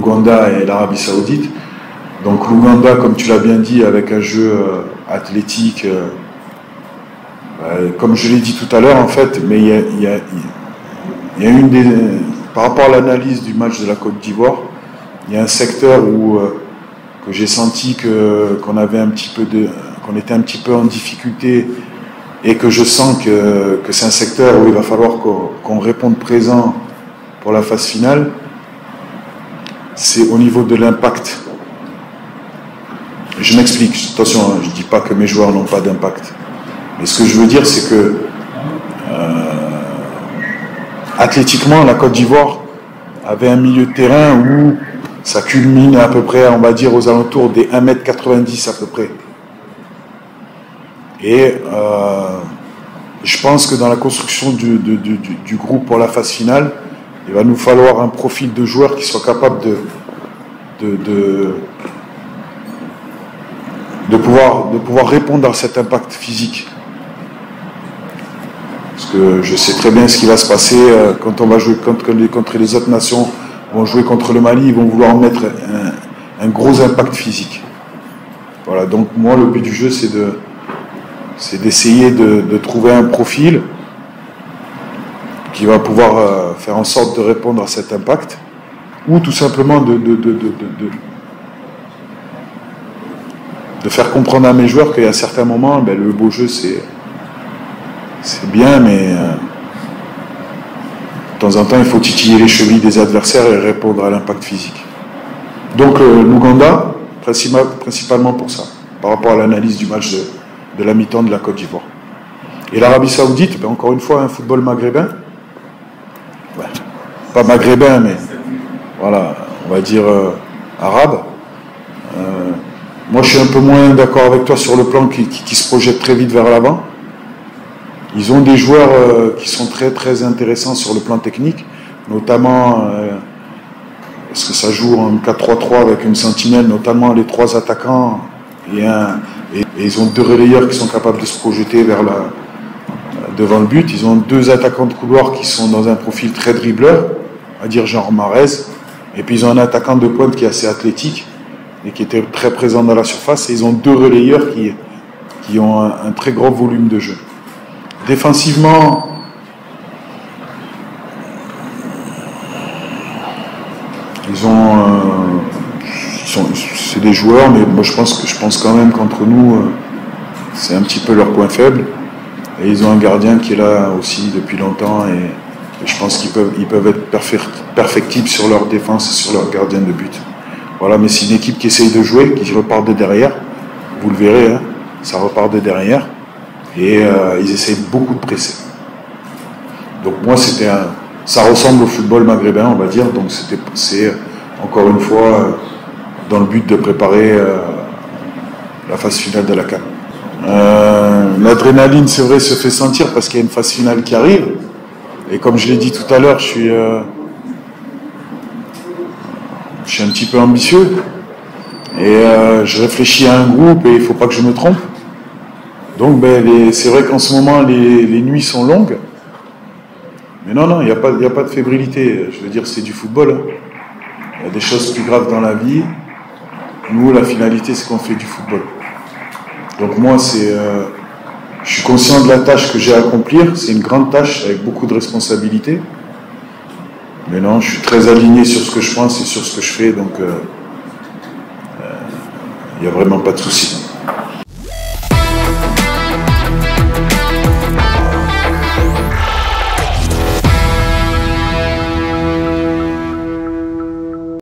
l'Ouganda et l'Arabie Saoudite. Donc l'Ouganda, comme tu l'as bien dit, avec un jeu athlétique, comme je l'ai dit tout à l'heure, en fait, mais il y a une des... Par rapport à l'analyse du match de la Côte d'Ivoire, il y a un secteur où que j'ai senti qu'on avait qu'on était un petit peu en difficulté et que je sens que c'est un secteur où il va falloir qu'on réponde présent pour la phase finale. C'est au niveau de l'impact. Je m'explique. Attention, hein, je ne dis pas que mes joueurs n'ont pas d'impact. Mais ce que je veux dire, c'est que athlétiquement, la Côte d'Ivoire avait un milieu de terrain où ça culmine à peu près, on va dire, aux alentours des 1m90 à peu près. Et je pense que dans la construction du groupe pour la phase finale, il va nous falloir un profil de joueur qui soit capable de pouvoir répondre à cet impact physique. Parce que je sais très bien ce qui va se passer quand on va jouer contre les autres nations, vont jouer contre le Mali, ils vont vouloir mettre un gros impact physique. Voilà, donc moi le but du jeu c'est d'essayer de trouver un profil qui va pouvoir faire en sorte de répondre à cet impact, ou tout simplement de faire comprendre à mes joueurs qu'à certains moments, le beau jeu c'est bien, mais de temps en temps il faut titiller les chevilles des adversaires et répondre à l'impact physique. Donc l'Ouganda, principalement pour ça, par rapport à l'analyse du match de la mi-temps de la Côte d'Ivoire. Et l'Arabie Saoudite, encore une fois, un football maghrébin. Ouais, pas maghrébin, mais voilà, on va dire arabe. Moi, je suis un peu moins d'accord avec toi sur le plan qui se projette très vite vers l'avant. Ils ont des joueurs qui sont très très intéressants sur le plan technique, notamment parce que ça joue en 4-3-3 avec une sentinelle, notamment les 3 attaquants et ils ont 2 relayeurs qui sont capables de se projeter devant le but. Ils ont 2 attaquants de couloir qui sont dans un profil très dribbleur, à dire genre Mahrez, et puis ils ont un attaquant de pointe qui est assez athlétique et qui était très présent dans la surface, et ils ont 2 relayeurs qui ont un très gros volume de jeu. Défensivement, c'est des joueurs, mais moi je pense quand même qu'entre nous, c'est un petit peu leur point faible. Et ils ont un gardien qui est là aussi depuis longtemps, et je pense qu'ils peuvent être perfectibles sur leur défense et sur leur gardien de but. Voilà, mais c'est une équipe qui essaye de jouer, qui repart de derrière. Vous le verrez, hein, ça repart de derrière, et ils essayent beaucoup de presser. Donc moi ça ressemble au football maghrébin, on va dire. Donc c'est encore une fois dans le but de préparer la phase finale de la CAN. L'adrénaline, c'est vrai, se fait sentir parce qu'il y a une phase finale qui arrive. Et comme je l'ai dit tout à l'heure, je suis un petit peu ambitieux. Et je réfléchis à un groupe et il ne faut pas que je me trompe. Donc c'est vrai qu'en ce moment, les nuits sont longues. Mais non, il n'y a pas de fébrilité. Je veux dire, c'est du football. Hein. Il y a des choses plus graves dans la vie. Nous, la finalité, c'est qu'on fait du football. Donc moi, je suis conscient de la tâche que j'ai à accomplir. C'est une grande tâche avec beaucoup de responsabilités. Mais non, je suis très aligné sur ce que je pense et sur ce que je fais. Donc, il n'y a vraiment pas de souci.